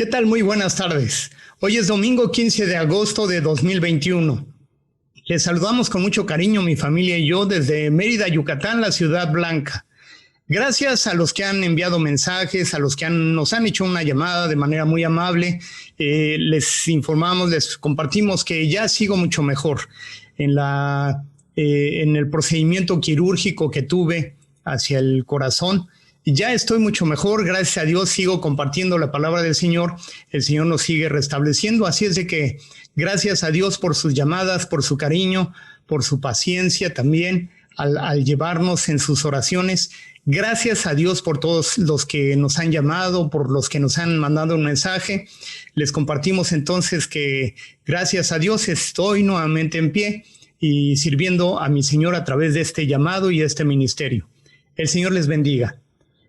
¿Qué tal? Muy buenas tardes. Hoy es domingo 15 de agosto de 2021. Les saludamos con mucho cariño mi familia y yo desde Mérida, Yucatán, la Ciudad Blanca. Gracias a los que han enviado mensajes, a los que nos han hecho una llamada de manera muy amable. Les informamos, les compartimos que ya sigo mucho mejor en el procedimiento quirúrgico que tuve hacia el corazón. Ya estoy mucho mejor, gracias a Dios sigo compartiendo la palabra del Señor, el Señor nos sigue restableciendo, así es de que gracias a Dios por sus llamadas, por su cariño, por su paciencia también al llevarnos en sus oraciones. Gracias a Dios por todos los que nos han llamado, por los que nos han mandado un mensaje. Les compartimos entonces que gracias a Dios estoy nuevamente en pie y sirviendo a mi Señor a través de este llamado y este ministerio. El Señor les bendiga.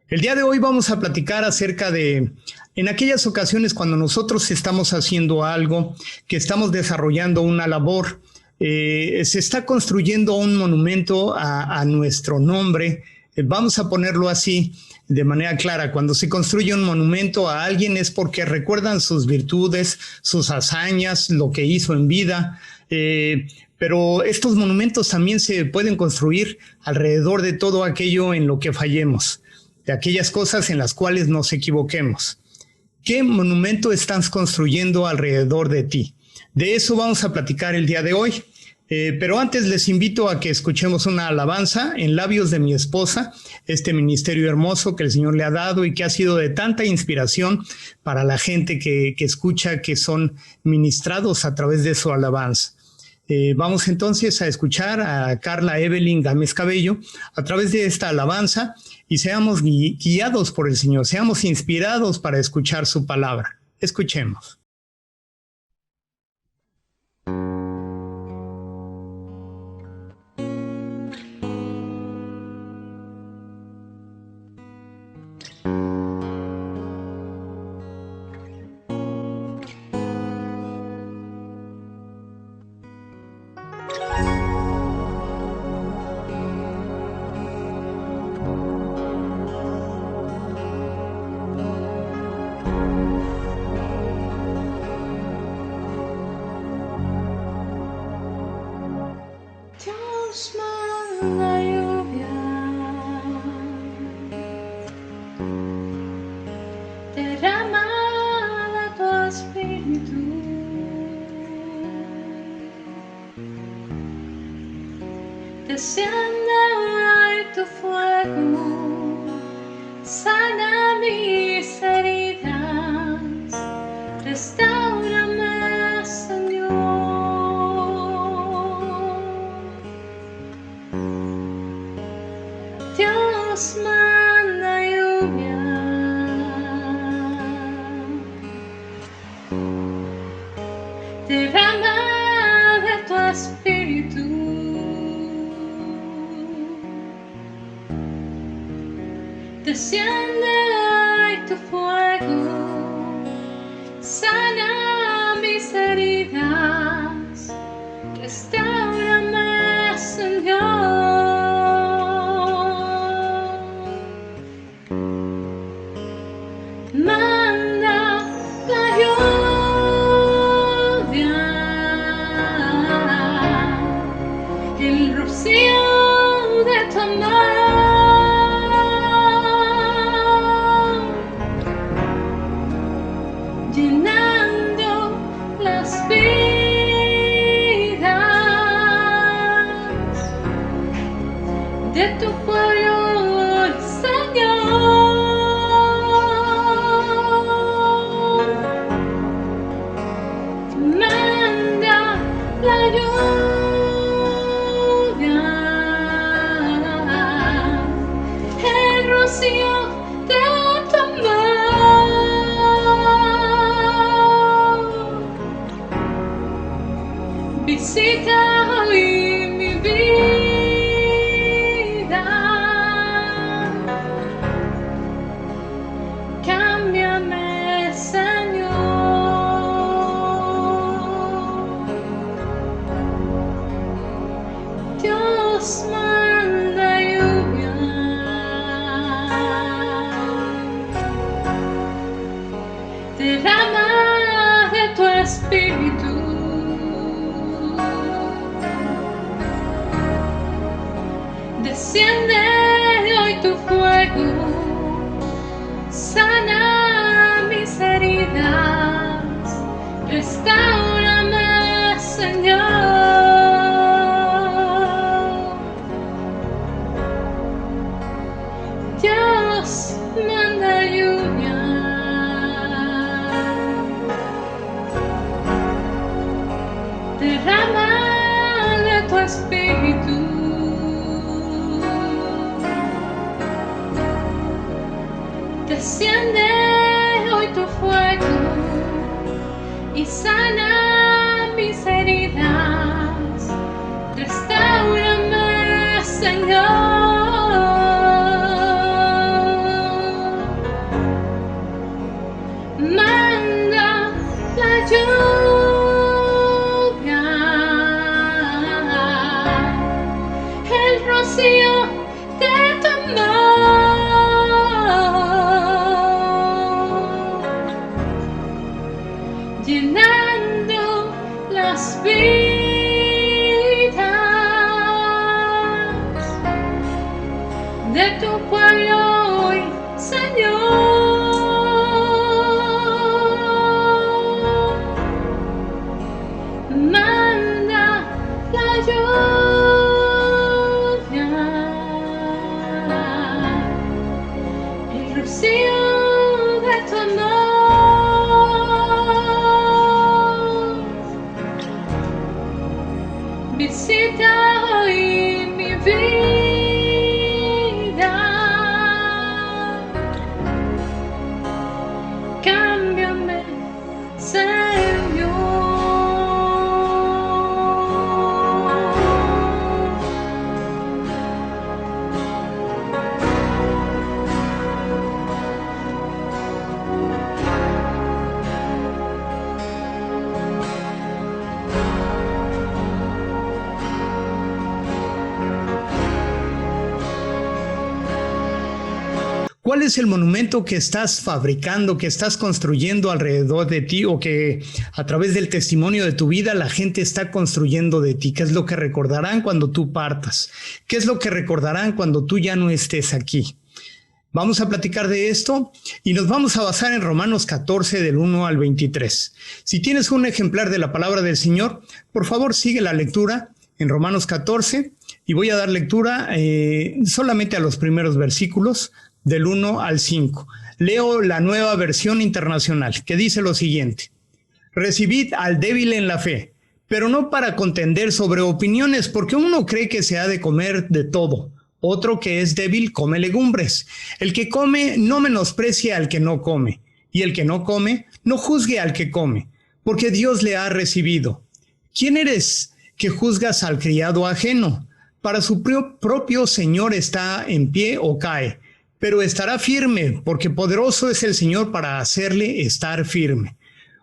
El día de hoy vamos a platicar acerca de, en aquellas ocasiones cuando nosotros estamos haciendo algo, que estamos desarrollando una labor, se está construyendo un monumento a nuestro nombre. Vamos a ponerlo así de manera clara. Cuando se construye un monumento a alguien es porque recuerdan sus virtudes, sus hazañas, lo que hizo en vida. Pero estos monumentos también se pueden construir alrededor de todo aquello en lo que fallemos, de aquellas cosas en las cuales nos equivoquemos. ¿Qué monumento estás construyendo alrededor de ti? De eso vamos a platicar el día de hoy. Pero antes les invito a que escuchemos una alabanza en labios de mi esposa, este ministerio hermoso que el Señor le ha dado y que ha sido de tanta inspiración para la gente que escucha, que son ministrados a través de su alabanza. Vamos entonces a escuchar a Carla Evelyn Gámez Cabello a través de esta alabanza y seamos guiados por el Señor, seamos inspirados para escuchar su palabra. Escuchemos. Desciende hoy tu fuego, sana mis heridas, restáurame, Señor. Dios manda lluvia, derrama de tu espíritu. Desciende hoy tu fuego, sana mis heridas, restáurame, Señor. Manda la lluvia, el rocío de tu amor. Llenando las vidas de tu pueblo, Señor. Manda la lluvia, el rocío de tu amor. Visita hoy mi vida, cámbiame, Señor. Dios manda lluvia, derrama espíritu. Desciende hoy tu fuego, sana mis heridas, restáurame, Señor. Dios, manda lluvia, derrama de tu espíritu. Desciende hoy tu fuego y sana mis heridas, restáurame, Señor. Manda la lluvia, el rocío de tu amor, llenando las vidas de tu pueblo hoy, Señor. Manda la lluvia, el rocío de tu amor. Visita hoy mi vida, cámbiame, Señor. ¿Cuál es el monumento que estás fabricando, que estás construyendo alrededor de ti o que a través del testimonio de tu vida la gente está construyendo de ti? ¿Qué es lo que recordarán cuando tú partas? ¿Qué es lo que recordarán cuando tú ya no estés aquí? Vamos a platicar de esto y nos vamos a basar en Romanos 14 del 1 al 23. Si tienes un ejemplar de la palabra del Señor, por favor sigue la lectura en Romanos 14 y voy a dar lectura solamente a los primeros versículos del 1 al 5. Leo la Nueva Versión Internacional, que dice lo siguiente: recibid al débil en la fe, pero no para contender sobre opiniones, porque uno cree que se ha de comer de todo. Otro que es débil come legumbres. El que come no menosprecie al que no come, y el que no come no juzgue al que come, porque Dios le ha recibido. ¿Quién eres que juzgas al criado ajeno? Para su propio Señor está en pie o cae, pero estará firme, porque poderoso es el Señor para hacerle estar firme.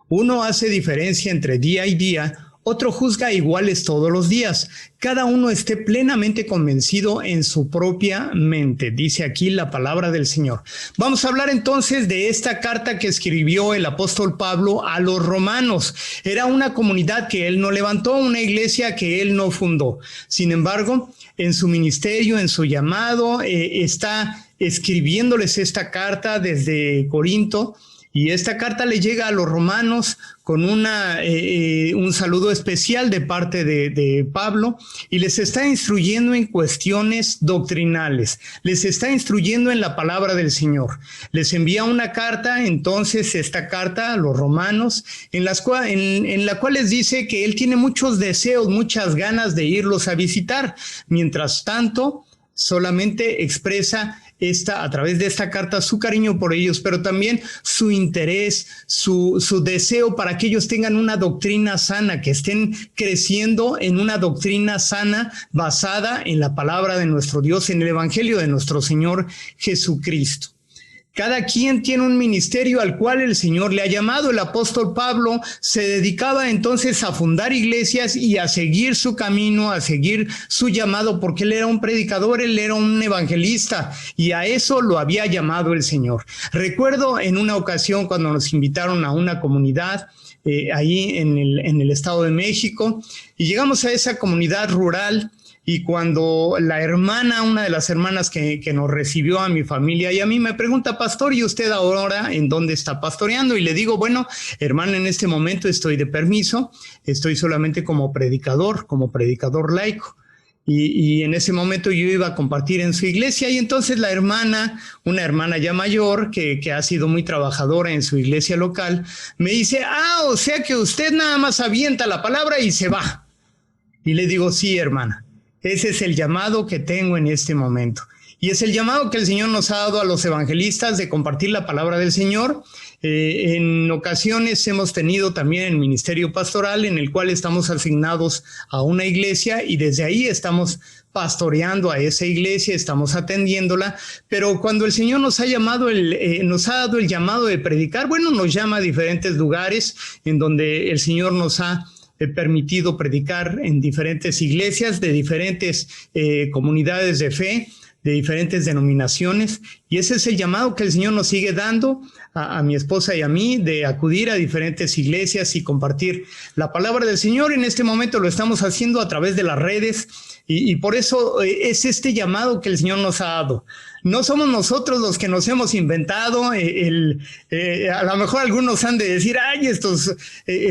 Uno hace diferencia entre día y día, otro juzga iguales todos los días. Cada uno esté plenamente convencido en su propia mente, dice aquí la palabra del Señor. Vamos a hablar entonces de esta carta que escribió el apóstol Pablo a los romanos. Era una comunidad que él no levantó, una iglesia que él no fundó. Sin embargo, en su ministerio, en su llamado, está escribiéndoles esta carta desde Corinto, y esta carta le llega a los romanos con un saludo especial de parte de Pablo, y les está instruyendo en cuestiones doctrinales, les está instruyendo en la palabra del Señor. Les envía una carta, entonces esta carta a los romanos, en la cual les dice que él tiene muchos deseos, muchas ganas de irlos a visitar. Mientras tanto, solamente expresa a través de esta carta su cariño por ellos, pero también su interés, su deseo para que ellos tengan una doctrina sana, que estén creciendo en una doctrina sana basada en la palabra de nuestro Dios, en el Evangelio de nuestro Señor Jesucristo. Cada quien tiene un ministerio al cual el Señor le ha llamado. El apóstol Pablo se dedicaba entonces a fundar iglesias y a seguir su camino, a seguir su llamado, porque él era un predicador, él era un evangelista, y a eso lo había llamado el Señor. Recuerdo en una ocasión cuando nos invitaron a una comunidad ahí en el Estado de México, y llegamos a esa comunidad rural. Y cuando la hermana, una de las hermanas que nos recibió a mi familia y a mí, me pregunta: pastor, ¿y usted ahora en dónde está pastoreando? Y le digo: bueno, hermana, en este momento estoy de permiso, estoy solamente como predicador laico. Y en ese momento yo iba a compartir en su iglesia, y entonces la hermana, una hermana ya mayor, que ha sido muy trabajadora en su iglesia local, me dice: o sea que usted nada más avienta la palabra y se va. Y le digo: sí, hermana. Ese es el llamado que tengo en este momento. Y es el llamado que el Señor nos ha dado a los evangelistas de compartir la palabra del Señor. En ocasiones hemos tenido también el ministerio pastoral, en el cual estamos asignados a una iglesia y desde ahí estamos pastoreando a esa iglesia, estamos atendiéndola. Pero cuando el Señor nos ha llamado, nos ha dado el llamado de predicar, bueno, nos llama a diferentes lugares en donde el Señor nos ha permitido predicar en diferentes iglesias de diferentes comunidades de fe, de diferentes denominaciones, y ese es el llamado que el Señor nos sigue dando a mi esposa y a mí, de acudir a diferentes iglesias y compartir la palabra del Señor. En este momento lo estamos haciendo a través de las redes, y por eso es este llamado que el Señor nos ha dado. No somos nosotros los que nos hemos inventado, a lo mejor algunos han de decir: ay, estos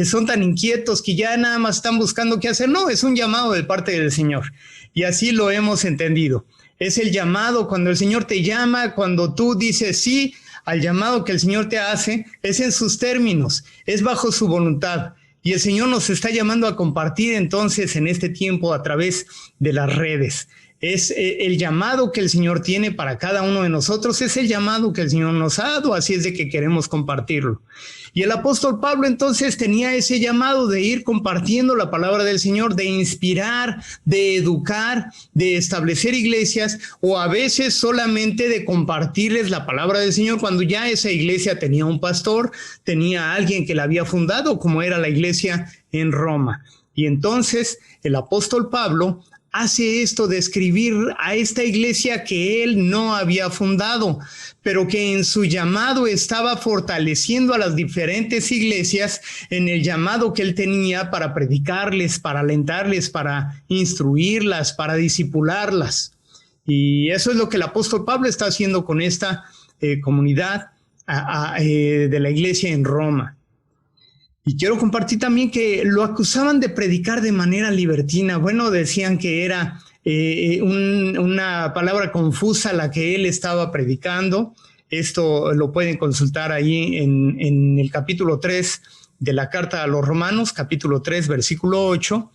son tan inquietos que ya nada más están buscando qué hacer. No, es un llamado de parte del Señor, y así lo hemos entendido. Es el llamado, cuando el Señor te llama, cuando tú dices sí al llamado que el Señor te hace, es en sus términos, es bajo su voluntad. Y el Señor nos está llamando a compartir entonces en este tiempo a través de las redes. Es el llamado que el Señor tiene para cada uno de nosotros, es el llamado que el Señor nos ha dado, así es de que queremos compartirlo. Y el apóstol Pablo entonces tenía ese llamado de ir compartiendo la palabra del Señor, de inspirar, de educar, de establecer iglesias, o a veces solamente de compartirles la palabra del Señor cuando ya esa iglesia tenía un pastor, tenía a alguien que la había fundado, como era la iglesia en Roma. Y entonces el apóstol Pablo hace esto de escribir a esta iglesia que él no había fundado, pero que en su llamado estaba fortaleciendo a las diferentes iglesias en el llamado que él tenía para predicarles, para alentarles, para instruirlas, para discipularlas. Y eso es lo que el apóstol Pablo está haciendo con esta comunidad de la iglesia en Roma. Y quiero compartir también que lo acusaban de predicar de manera libertina. Bueno, decían que era una palabra confusa la que él estaba predicando. Esto lo pueden consultar ahí en el capítulo 3 de la carta a los Romanos, capítulo 3, versículo 8.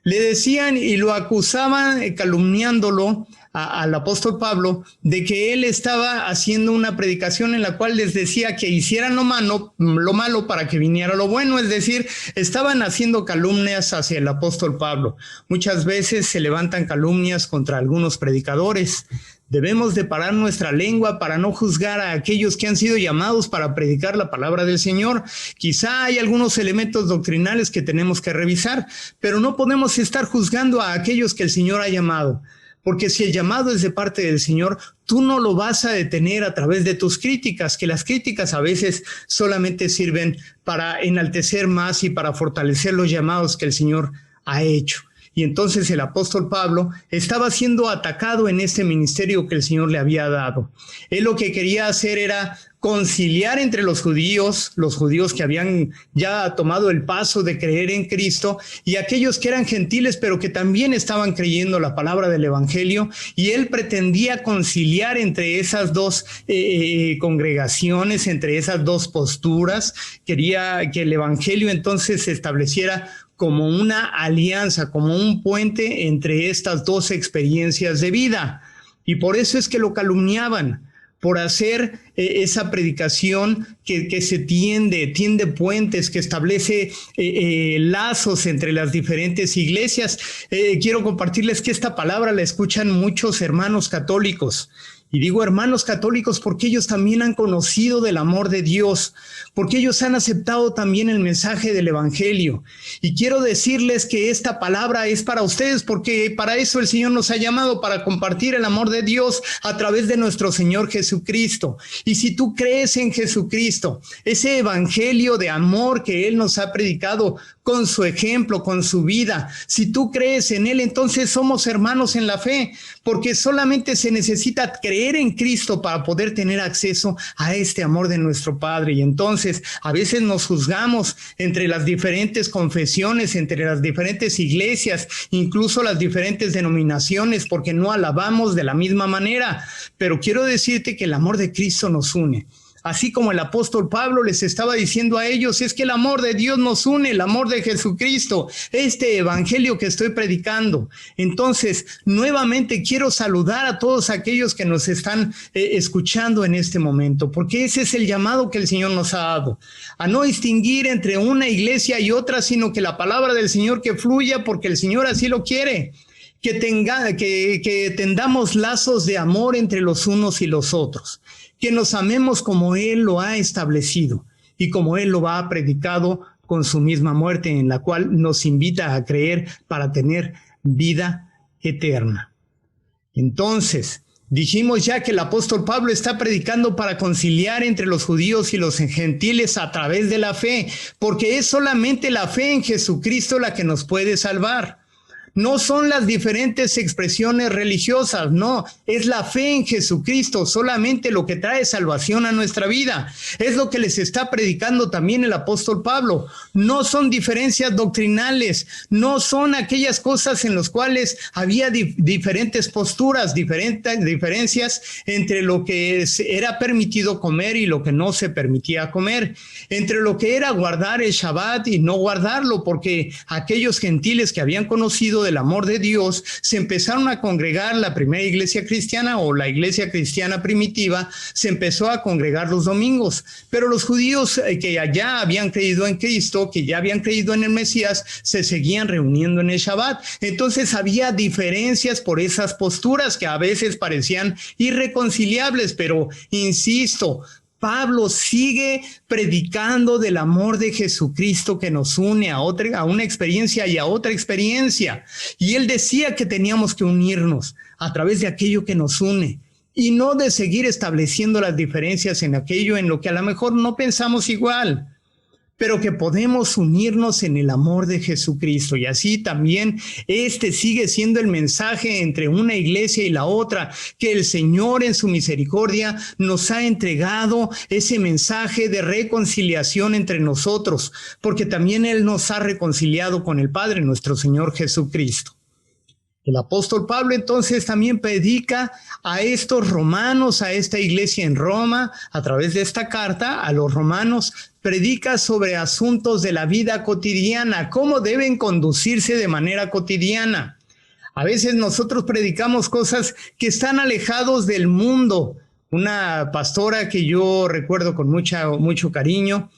Le decían y lo acusaban, calumniándolo al apóstol Pablo, de que él estaba haciendo una predicación en la cual les decía que hicieran lo malo para que viniera lo bueno. Es decir, estaban haciendo calumnias hacia el apóstol Pablo. Muchas veces se levantan calumnias contra algunos predicadores. Debemos de parar nuestra lengua para no juzgar a aquellos que han sido llamados para predicar la palabra del Señor. Quizá hay algunos elementos doctrinales que tenemos que revisar, pero no podemos estar juzgando a aquellos que el Señor ha llamado. Porque si el llamado es de parte del Señor, tú no lo vas a detener a través de tus críticas, que las críticas a veces solamente sirven para enaltecer más y para fortalecer los llamados que el Señor ha hecho. Y entonces el apóstol Pablo estaba siendo atacado en este ministerio que el Señor le había dado. Él lo que quería hacer era conciliar entre los judíos que habían ya tomado el paso de creer en Cristo, y aquellos que eran gentiles pero que también estaban creyendo la palabra del evangelio, y él pretendía conciliar entre esas dos congregaciones, entre esas dos posturas. Quería que el evangelio entonces se estableciera como una alianza, como un puente entre estas dos experiencias de vida. Y por eso es que lo calumniaban, por hacer esa predicación que se tiende puentes, que establece lazos entre las diferentes iglesias. Quiero compartirles que esta palabra la escuchan muchos hermanos católicos, Y digo hermanos católicos porque ellos también han conocido del amor de Dios, porque ellos han aceptado también el mensaje del Evangelio. Y quiero decirles que esta palabra es para ustedes, porque para eso el Señor nos ha llamado, para compartir el amor de Dios a través de nuestro Señor Jesucristo. Y si tú crees en Jesucristo, ese Evangelio de amor que Él nos ha predicado con su ejemplo, con su vida, si tú crees en Él, entonces somos hermanos en la fe, porque solamente se necesita creer en Cristo para poder tener acceso a este amor de nuestro Padre. Y entonces a veces nos juzgamos entre las diferentes confesiones, entre las diferentes iglesias, incluso las diferentes denominaciones, porque no alabamos de la misma manera. Pero quiero decirte que el amor de Cristo nos une. Así como el apóstol Pablo les estaba diciendo a ellos, es que el amor de Dios nos une, el amor de Jesucristo, este evangelio que estoy predicando. Entonces, nuevamente quiero saludar a todos aquellos que nos están escuchando en este momento, porque ese es el llamado que el Señor nos ha dado, a no distinguir entre una iglesia y otra, sino que la palabra del Señor que fluya, porque el Señor así lo quiere. Que tendamos lazos de amor entre los unos y los otros, que nos amemos como Él lo ha establecido y como Él lo ha predicado con su misma muerte, en la cual nos invita a creer para tener vida eterna. Entonces, dijimos ya que el apóstol Pablo está predicando para conciliar entre los judíos y los gentiles a través de la fe, porque es solamente la fe en Jesucristo la que nos puede salvar. No son las diferentes expresiones religiosas, no, es la fe en Jesucristo solamente lo que trae salvación a nuestra vida. Es lo que les está predicando también el apóstol Pablo. No son diferencias doctrinales, no son aquellas cosas en las cuales había diferentes posturas, diferencias entre lo que era permitido comer y lo que no se permitía comer, entre lo que era guardar el Shabbat y no guardarlo, porque aquellos gentiles que habían conocido del amor de Dios se empezaron a congregar. La primera iglesia cristiana o la iglesia cristiana primitiva se empezó a congregar los domingos, pero los judíos que ya habían creído en Cristo, que ya habían creído en el Mesías, se seguían reuniendo en el Shabbat. Entonces había diferencias por esas posturas que a veces parecían irreconciliables, pero insisto, Pablo sigue predicando del amor de Jesucristo que nos une a una experiencia y a otra experiencia. Y él decía que teníamos que unirnos a través de aquello que nos une y no de seguir estableciendo las diferencias en aquello en lo que a lo mejor no pensamos igual, pero que podemos unirnos en el amor de Jesucristo. Y así también sigue siendo el mensaje entre una iglesia y la otra, que el Señor en su misericordia nos ha entregado ese mensaje de reconciliación entre nosotros, porque también Él nos ha reconciliado con el Padre, nuestro Señor Jesucristo. El apóstol Pablo entonces también predica a estos romanos, a esta iglesia en Roma, a través de esta carta a los romanos, predica sobre asuntos de la vida cotidiana, cómo deben conducirse de manera cotidiana. A veces nosotros predicamos cosas que están alejados del mundo. Una pastora que yo recuerdo con mucho cariño,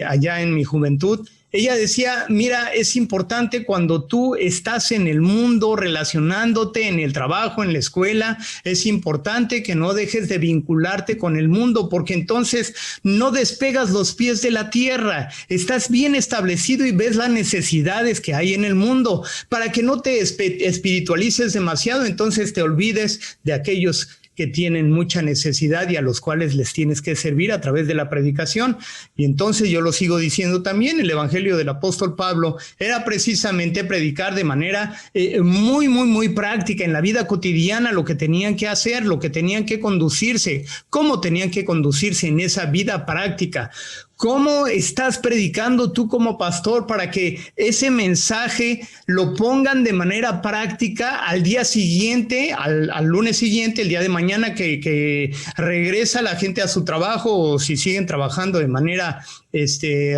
allá en mi juventud, ella decía, mira, es importante cuando tú estás en el mundo relacionándote en el trabajo, en la escuela, es importante que no dejes de vincularte con el mundo, porque entonces no despegas los pies de la tierra, estás bien establecido y ves las necesidades que hay en el mundo, para que no te espiritualices demasiado, entonces te olvides de aquellos que tienen mucha necesidad y a los cuales les tienes que servir a través de la predicación. Y entonces yo lo sigo diciendo también, el evangelio del apóstol Pablo era precisamente predicar de manera muy práctica en la vida cotidiana lo que tenían que hacer, lo que tenían que conducirse, cómo tenían que conducirse en esa vida práctica. ¿Cómo estás predicando tú como pastor para que ese mensaje lo pongan de manera práctica al día siguiente, al lunes siguiente, el día de mañana que regresa la gente a su trabajo, o si siguen trabajando de manera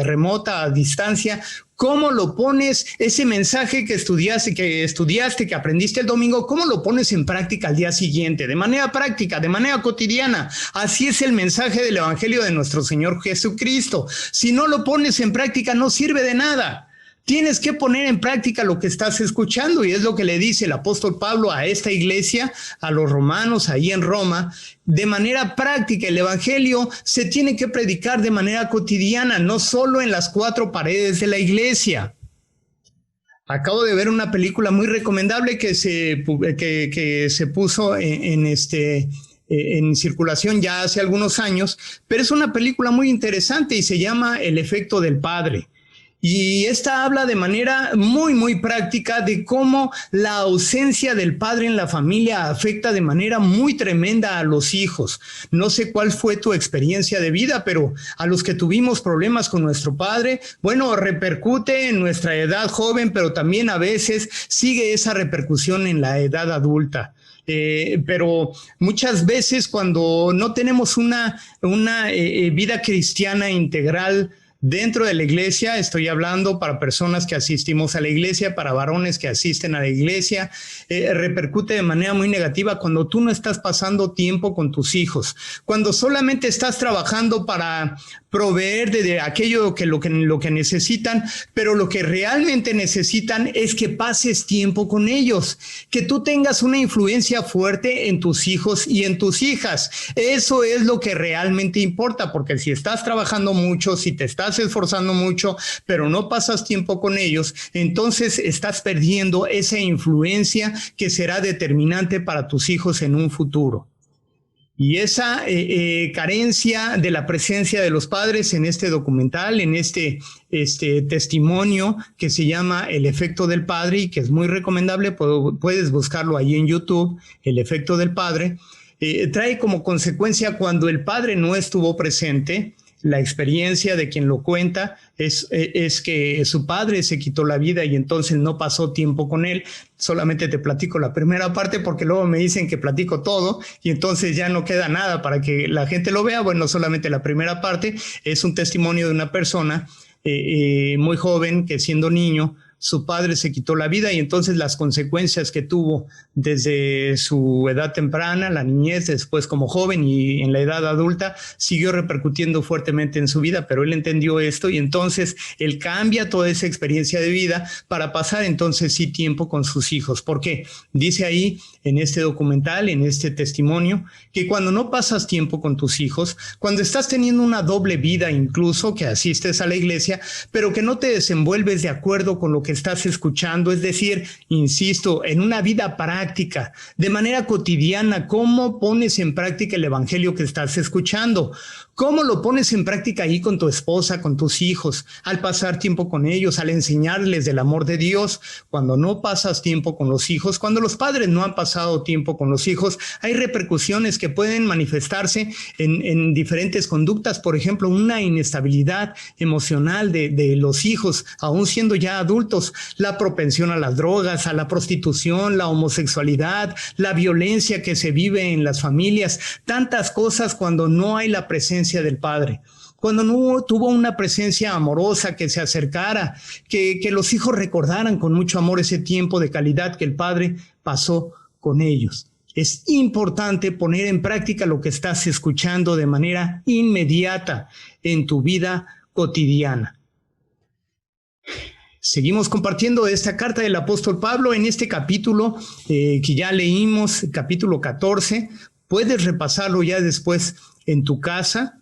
remota, a distancia? ¿Cómo lo pones, ese mensaje que estudiaste, que aprendiste el domingo, cómo lo pones en práctica al día siguiente? De manera práctica, de manera cotidiana. Así es el mensaje del evangelio de nuestro Señor Jesucristo. Si no lo pones en práctica, no sirve de nada. Tienes que poner en práctica lo que estás escuchando y es lo que le dice el apóstol Pablo a esta iglesia, a los romanos ahí en Roma, de manera práctica. El evangelio se tiene que predicar de manera cotidiana, no solo en las 4 paredes de la iglesia. Acabo de ver una película muy recomendable que se puso en circulación ya hace algunos años, pero es una película muy interesante y se llama El efecto del padre. Y esta habla de manera muy, muy práctica de cómo la ausencia del padre en la familia afecta de manera muy tremenda a los hijos. No sé cuál fue tu experiencia de vida, pero a los que tuvimos problemas con nuestro padre, bueno, repercute en nuestra edad joven, pero también a veces sigue esa repercusión en la edad adulta. Pero muchas veces cuando no tenemos una vida cristiana integral dentro de la iglesia, estoy hablando para personas que asistimos a la iglesia, para varones que asisten a la iglesia, repercute de manera muy negativa cuando tú no estás pasando tiempo con tus hijos, cuando solamente estás trabajando para proveer de aquello lo que necesitan, pero lo que realmente necesitan es que pases tiempo con ellos, que tú tengas una influencia fuerte en tus hijos y en tus hijas. Eso es lo que realmente importa, porque si estás trabajando mucho, si te estás esforzando mucho, pero no pasas tiempo con ellos, entonces estás perdiendo esa influencia que será determinante para tus hijos en un futuro. Y esa carencia de la presencia de los padres en este documental, en este testimonio que se llama El efecto del padre y que es muy recomendable, puedes buscarlo ahí en YouTube, El efecto del padre, trae como consecuencia cuando el padre no estuvo presente. La experiencia de quien lo cuenta es que su padre se quitó la vida y entonces no pasó tiempo con él. Solamente te platico la primera parte porque luego me dicen que platico todo y entonces ya no queda nada para que la gente lo vea. Bueno, solamente la primera parte es un testimonio de una persona muy joven que siendo niño su padre se quitó la vida y entonces las consecuencias que tuvo desde su edad temprana, la niñez, después como joven y en la edad adulta, siguió repercutiendo fuertemente en su vida, pero él entendió esto y entonces él cambia toda esa experiencia de vida para pasar entonces sí tiempo con sus hijos. ¿Por qué? Dice ahí en este documental, en este testimonio, que cuando no pasas tiempo con tus hijos, cuando estás teniendo una doble vida incluso, que asistes a la iglesia, pero que no te desenvuelves de acuerdo con lo que estás escuchando, es decir, insisto, en una vida práctica, de manera cotidiana, ¿cómo pones en práctica el evangelio que estás escuchando? ¿Cómo lo pones en práctica ahí con tu esposa, con tus hijos, al pasar tiempo con ellos, al enseñarles del amor de Dios? Cuando no pasas tiempo con los hijos, cuando los padres no han pasado tiempo con los hijos, hay repercusiones que pueden manifestarse en diferentes conductas, por ejemplo, una inestabilidad emocional de los hijos, aún siendo ya adultos, la propensión a las drogas, a la prostitución, la homosexualidad, la violencia que se vive en las familias, tantas cosas cuando no hay la presencia del padre, cuando no tuvo una presencia amorosa que se acercara, que los hijos recordaran con mucho amor ese tiempo de calidad que el padre pasó con ellos. Es importante poner en práctica lo que estás escuchando de manera inmediata en tu vida cotidiana. Seguimos compartiendo esta carta del apóstol Pablo en este capítulo que ya leímos, capítulo 14. Puedes repasarlo ya después en tu casa.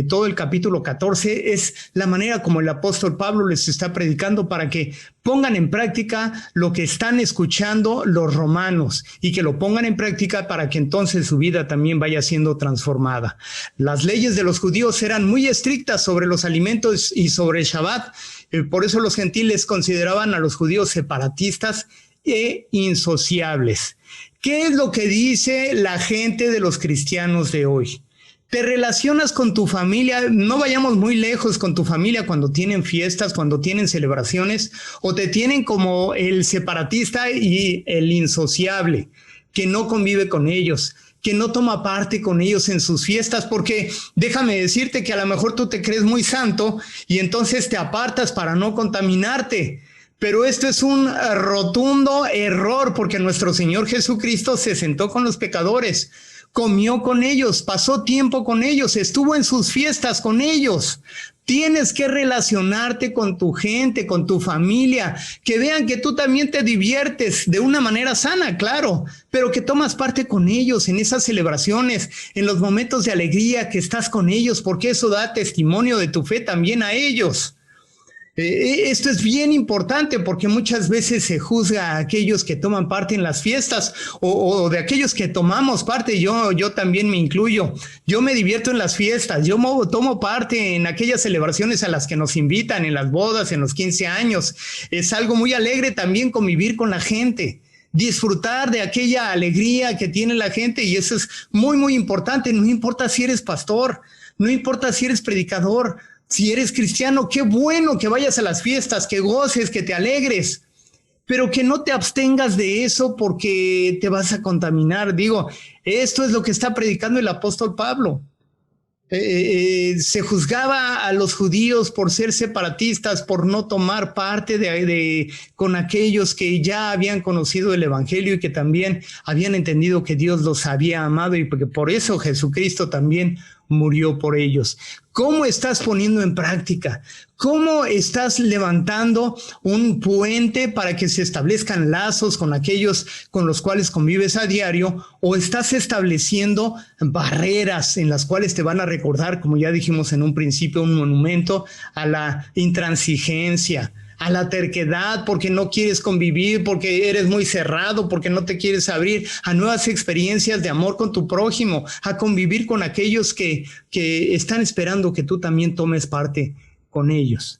Todo el capítulo 14 es la manera como el apóstol Pablo les está predicando para que pongan en práctica lo que están escuchando los romanos y que lo pongan en práctica para que entonces su vida también vaya siendo transformada. Las leyes de los judíos eran muy estrictas sobre los alimentos y sobre el Shabbat. Por eso los gentiles consideraban a los judíos separatistas e insociables. ¿Qué es lo que dice la gente de los cristianos de hoy? Te relacionas con tu familia, no vayamos muy lejos con tu familia cuando tienen fiestas, cuando tienen celebraciones, o te tienen como el separatista y el insociable, que no convive con ellos, que no toma parte con ellos en sus fiestas, porque déjame decirte que a lo mejor tú te crees muy santo y entonces te apartas para no contaminarte. Pero esto es un rotundo error, porque nuestro Señor Jesucristo se sentó con los pecadores, comió con ellos, pasó tiempo con ellos, estuvo en sus fiestas con ellos. Tienes que relacionarte con tu gente, con tu familia, que vean que tú también te diviertes de una manera sana, claro, pero que tomas parte con ellos en esas celebraciones, en los momentos de alegría que estás con ellos, porque eso da testimonio de tu fe también a ellos. Esto es bien importante porque muchas veces se juzga a aquellos que toman parte en las fiestas o de aquellos que tomamos parte. Yo también me incluyo. Yo me divierto en las fiestas. Yo tomo parte en aquellas celebraciones a las que nos invitan, en las bodas, en los 15 años. Es algo muy alegre también convivir con la gente, disfrutar de aquella alegría que tiene la gente, y eso es muy, muy importante. No importa si eres pastor, no importa si eres predicador. Si eres cristiano, qué bueno que vayas a las fiestas, que goces, que te alegres, pero que no te abstengas de eso porque te vas a contaminar. Digo, esto es lo que está predicando el apóstol Pablo. Se juzgaba a los judíos por ser separatistas, por no tomar parte con aquellos que ya habían conocido el evangelio y que también habían entendido que Dios los había amado, y porque por eso Jesucristo también murió por ellos. ¿Cómo estás poniendo en práctica? ¿Cómo estás levantando un puente para que se establezcan lazos con aquellos con los cuales convives a diario? ¿O estás estableciendo barreras en las cuales te van a recordar, como ya dijimos en un principio, un monumento a la intransigencia, a la terquedad, porque no quieres convivir, porque eres muy cerrado, porque no te quieres abrir a nuevas experiencias de amor con tu prójimo, a convivir con aquellos que están esperando que tú también tomes parte con ellos?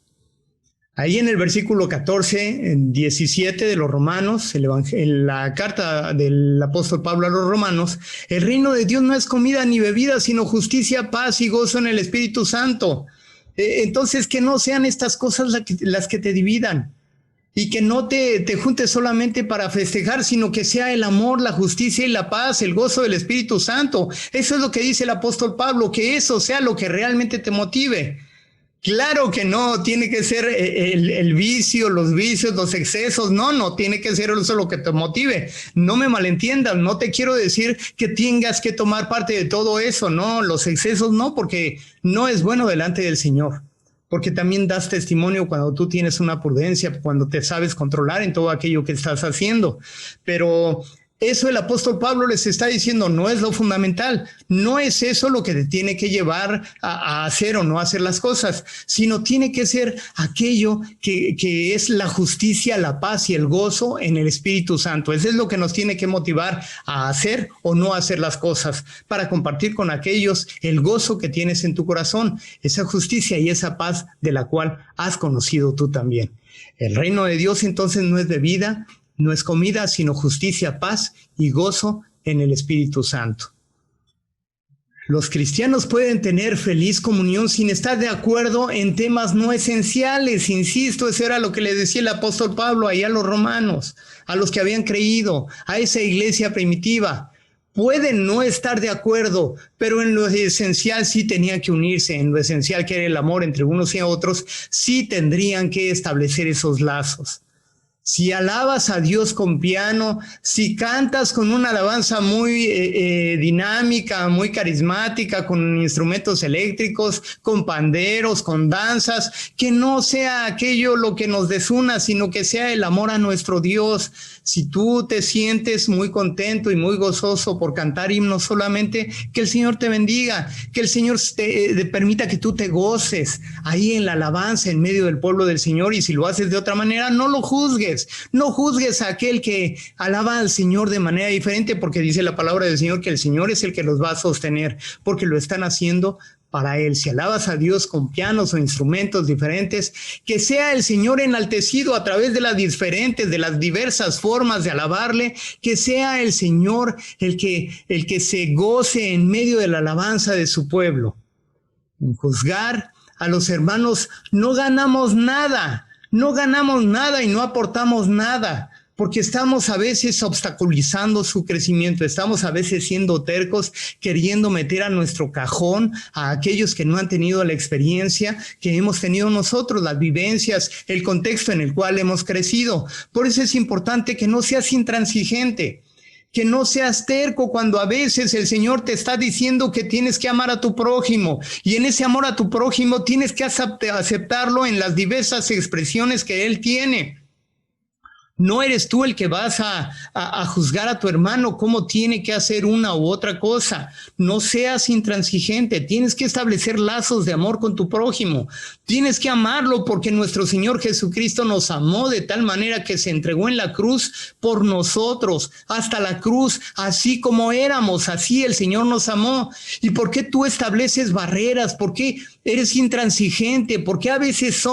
Ahí en el versículo 14, 17 de los Romanos, en la carta del apóstol Pablo a los Romanos, el reino de Dios no es comida ni bebida, sino justicia, paz y gozo en el Espíritu Santo. Entonces, que no sean estas cosas las que te dividan, y que no te juntes solamente para festejar, sino que sea el amor, la justicia y la paz, el gozo del Espíritu Santo. Eso es lo que dice el apóstol Pablo, que eso sea lo que realmente te motive. Claro que no tiene que ser el vicio, los vicios, los excesos. No tiene que ser eso lo que te motive. No me malentiendas, no te quiero decir que tengas que tomar parte de todo eso. No, los excesos no, porque no es bueno delante del Señor. Porque también das testimonio cuando tú tienes una prudencia, cuando te sabes controlar en todo aquello que estás haciendo. Pero eso el apóstol Pablo les está diciendo, no es lo fundamental, no es eso lo que te tiene que llevar a hacer o no hacer las cosas, sino tiene que ser aquello que es la justicia, la paz y el gozo en el Espíritu Santo. Eso es lo que nos tiene que motivar a hacer o no hacer las cosas, para compartir con aquellos el gozo que tienes en tu corazón, esa justicia y esa paz de la cual has conocido tú también. El reino de Dios entonces no es bebida, no es comida, sino justicia, paz y gozo en el Espíritu Santo. Los cristianos pueden tener feliz comunión sin estar de acuerdo en temas no esenciales. Insisto, eso era lo que le decía el apóstol Pablo ahí a los romanos, a los que habían creído, a esa iglesia primitiva. Pueden no estar de acuerdo, pero en lo esencial sí tenían que unirse, en lo esencial que era el amor entre unos y otros, sí tendrían que establecer esos lazos. Si alabas a Dios con piano, si cantas con una alabanza muy dinámica, muy carismática, con instrumentos eléctricos, con panderos, con danzas, que no sea aquello lo que nos desuna, sino que sea el amor a nuestro Dios. Si tú te sientes muy contento y muy gozoso por cantar himnos solamente, que el Señor te bendiga, que el Señor te permita que tú te goces ahí en la alabanza, en medio del pueblo del Señor. Y si lo haces de otra manera, no lo juzgues. No juzgues a aquel que alaba al Señor de manera diferente, porque dice la palabra del Señor que el Señor es el que los va a sostener, porque lo están haciendo para Él. Si alabas a Dios con pianos o instrumentos diferentes, que sea el Señor enaltecido a través de las diversas formas de alabarle, que sea el Señor el que se goce en medio de la alabanza de su pueblo. En juzgar a los hermanos no ganamos nada. No ganamos nada y no aportamos nada, porque estamos a veces obstaculizando su crecimiento, estamos a veces siendo tercos, queriendo meter a nuestro cajón a aquellos que no han tenido la experiencia que hemos tenido nosotros, las vivencias, el contexto en el cual hemos crecido. Por eso es importante que no seas intransigente, Que no seas terco cuando a veces el Señor te está diciendo que tienes que amar a tu prójimo. Y en ese amor a tu prójimo tienes que aceptarlo en las diversas expresiones que Él tiene. No eres tú el que vas a juzgar a tu hermano cómo tiene que hacer una u otra cosa. No seas intransigente. Tienes que establecer lazos de amor con tu prójimo. Tienes que amarlo porque nuestro Señor Jesucristo nos amó de tal manera que se entregó en la cruz por nosotros, hasta la cruz, así como éramos, así el Señor nos amó. ¿Y por qué tú estableces barreras? ¿Por qué eres intransigente? ¿Por qué a veces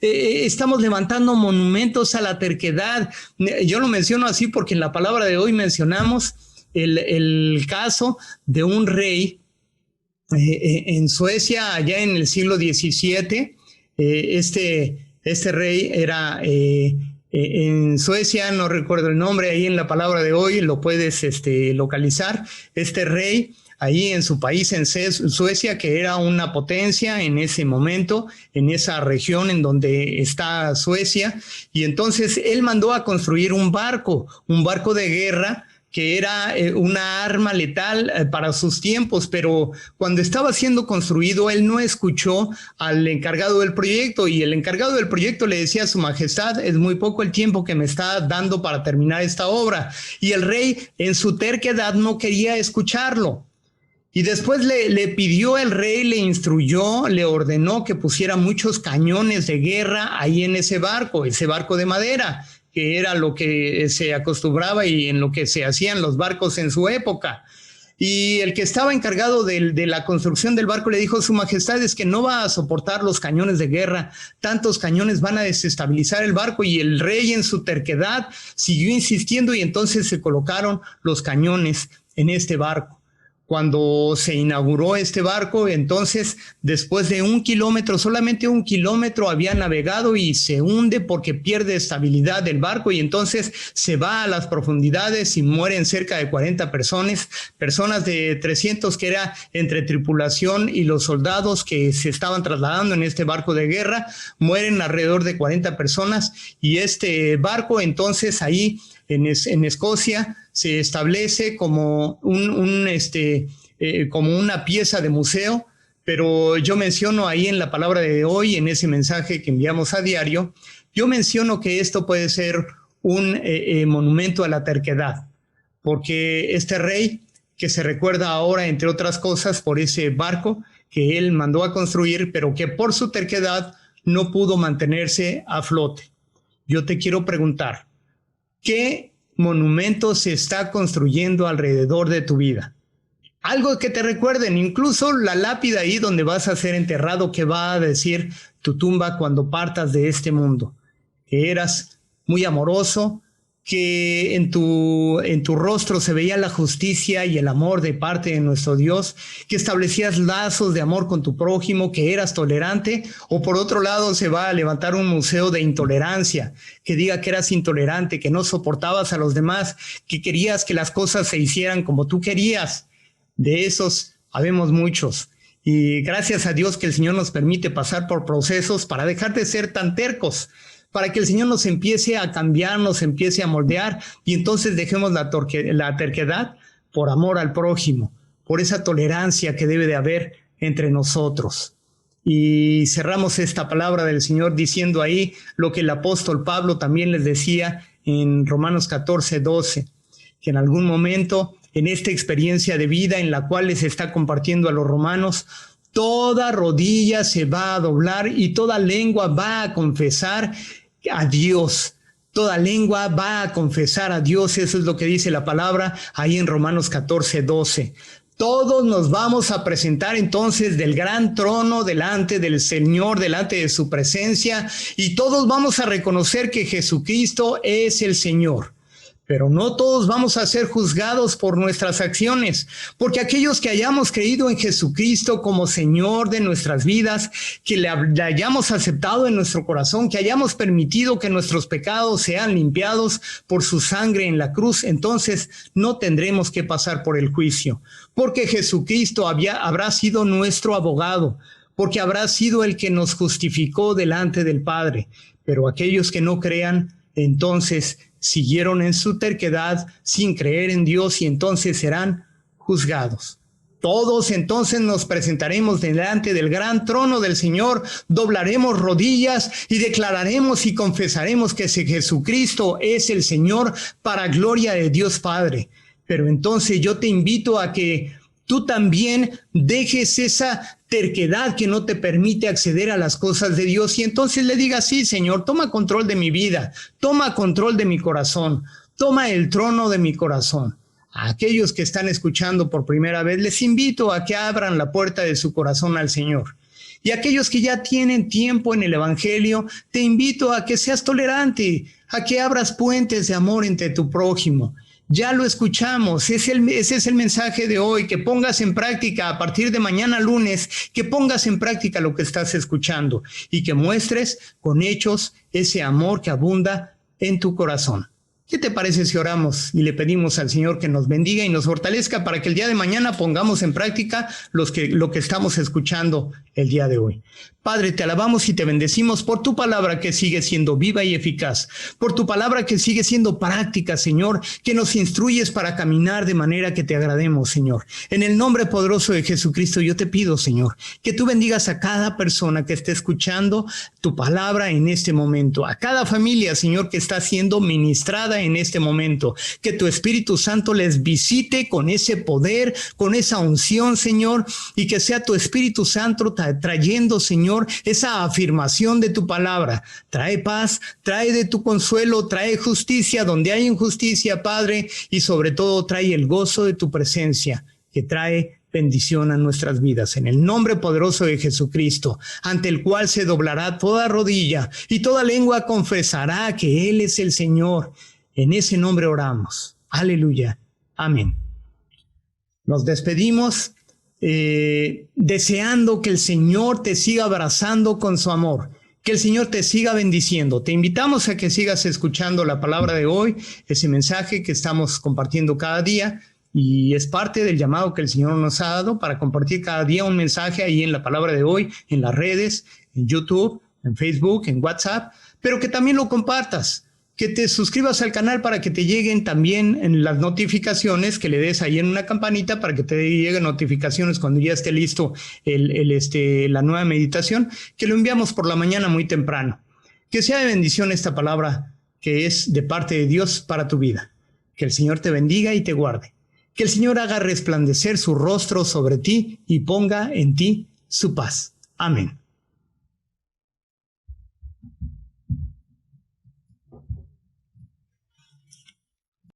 estamos levantando monumentos a la terquedad? Yo lo menciono así porque en la palabra de hoy mencionamos el caso de un rey en Suecia, allá en el siglo XVII. Este rey era en Suecia, no recuerdo el nombre, ahí en la palabra de hoy lo puedes localizar. Este rey ahí en su país, en Suecia, que era una potencia en ese momento, en esa región en donde está Suecia, y entonces él mandó a construir un barco de guerra, que era una arma letal para sus tiempos, pero cuando estaba siendo construido, él no escuchó al encargado del proyecto, y el encargado del proyecto le decía a su majestad: es muy poco el tiempo que me está dando para terminar esta obra, y el rey en su terquedad no quería escucharlo. Y después le pidió el rey, le instruyó, le ordenó que pusiera muchos cañones de guerra ahí en ese barco de madera, que era lo que se acostumbraba y en lo que se hacían los barcos en su época. Y el que estaba encargado de la construcción del barco le dijo: su majestad, es que no va a soportar los cañones de guerra, tantos cañones van a desestabilizar el barco. Y el rey en su terquedad siguió insistiendo, y entonces se colocaron los cañones en este barco. Cuando se inauguró este barco, entonces después de 1 kilómetro, solamente 1 kilómetro había navegado, y se hunde porque pierde estabilidad del barco, y entonces se va a las profundidades y mueren cerca de 40 personas de 300 que era entre tripulación y los soldados que se estaban trasladando en este barco de guerra. Mueren alrededor de 40 personas, y este barco entonces ahí en Escocia se establece como como una pieza de museo. Pero yo menciono ahí en la palabra de hoy, en ese mensaje que enviamos a diario, yo menciono que esto puede ser un monumento a la terquedad, porque este rey, que se recuerda ahora, entre otras cosas, por ese barco que él mandó a construir, pero que por su terquedad no pudo mantenerse a flote. Yo te quiero preguntar, ¿qué monumento se está construyendo alrededor de tu vida? Algo que te recuerden, incluso la lápida ahí donde vas a ser enterrado, que va a decir tu tumba cuando partas de este mundo, que eras muy amoroso, que en tu rostro se veía la justicia y el amor de parte de nuestro Dios, que establecías lazos de amor con tu prójimo, que eras tolerante. O por otro lado se va a levantar un museo de intolerancia, que diga que eras intolerante, que no soportabas a los demás, que querías que las cosas se hicieran como tú querías. De esos habemos muchos. Y gracias a Dios que el Señor nos permite pasar por procesos para dejar de ser tan tercos, para que el Señor nos empiece a cambiar, nos empiece a moldear, y entonces dejemos la terquedad por amor al prójimo, por esa tolerancia que debe de haber entre nosotros. Y cerramos esta palabra del Señor diciendo ahí lo que el apóstol Pablo también les decía en Romanos 14:12, que en algún momento, en esta experiencia de vida en la cual les está compartiendo a los romanos, toda rodilla se va a doblar y toda lengua va a confesar a Dios. Toda lengua va a confesar a Dios. Eso es lo que dice la palabra ahí en Romanos 14:12. Todos nos vamos a presentar entonces del gran trono delante del Señor, delante de su presencia, y todos vamos a reconocer que Jesucristo es el Señor. Pero no todos vamos a ser juzgados por nuestras acciones, porque aquellos que hayamos creído en Jesucristo como Señor de nuestras vidas, que le hayamos aceptado en nuestro corazón, que hayamos permitido que nuestros pecados sean limpiados por su sangre en la cruz, entonces no tendremos que pasar por el juicio, porque Jesucristo habrá sido nuestro abogado, porque habrá sido el que nos justificó delante del Padre. Pero aquellos que no crean, Entonces siguieron en su terquedad sin creer en Dios y entonces serán juzgados. Todos entonces nos presentaremos delante del gran trono del Señor, doblaremos rodillas y declararemos y confesaremos que Jesucristo es el Señor para gloria de Dios Padre. Pero entonces yo te invito a que tú también dejes esa terquedad que no te permite acceder a las cosas de Dios y entonces le digas, sí, Señor, toma control de mi vida, toma control de mi corazón, toma el trono de mi corazón. A aquellos que están escuchando por primera vez, les invito a que abran la puerta de su corazón al Señor. Y aquellos que ya tienen tiempo en el Evangelio, te invito a que seas tolerante, a que abras puentes de amor entre tu prójimo. Ya lo escuchamos, ese es el mensaje de hoy, que pongas en práctica a partir de mañana lunes, que pongas en práctica lo que estás escuchando y que muestres con hechos ese amor que abunda en tu corazón. ¿Qué te parece si oramos y le pedimos al Señor que nos bendiga y nos fortalezca para que el día de mañana pongamos en práctica lo que estamos escuchando el día de hoy? Padre, te alabamos y te bendecimos por tu palabra que sigue siendo viva y eficaz, por tu palabra que sigue siendo práctica, Señor, que nos instruyes para caminar de manera que te agrademos, Señor. En el nombre poderoso de Jesucristo yo te pido, Señor, que tú bendigas a cada persona que esté escuchando tu palabra en este momento, a cada familia, Señor, que está siendo ministrada en este momento, que tu Espíritu Santo les visite con ese poder, con esa unción, Señor, y que sea tu Espíritu Santo trayendo, Señor, esa afirmación de tu palabra. Trae paz, trae de tu consuelo, trae justicia donde hay injusticia, Padre, y sobre todo trae el gozo de tu presencia, que trae bendición a nuestras vidas. En el nombre poderoso de Jesucristo, ante el cual se doblará toda rodilla y toda lengua confesará que Él es el Señor. En ese nombre oramos. Aleluya. Amén. Nos despedimos deseando que el Señor te siga abrazando con su amor, que el Señor te siga bendiciendo. Te invitamos a que sigas escuchando la palabra de hoy, ese mensaje que estamos compartiendo cada día, y es parte del llamado que el Señor nos ha dado para compartir cada día un mensaje ahí en la palabra de hoy, en las redes, en YouTube, en Facebook, en WhatsApp, pero que también lo compartas, que te suscribas al canal para que te lleguen también en las notificaciones, que le des ahí en una campanita para que te lleguen notificaciones cuando ya esté listo la nueva meditación, que lo enviamos por la mañana muy temprano. Que sea de bendición esta palabra que es de parte de Dios para tu vida. Que el Señor te bendiga y te guarde. Que el Señor haga resplandecer su rostro sobre ti y ponga en ti su paz. Amén.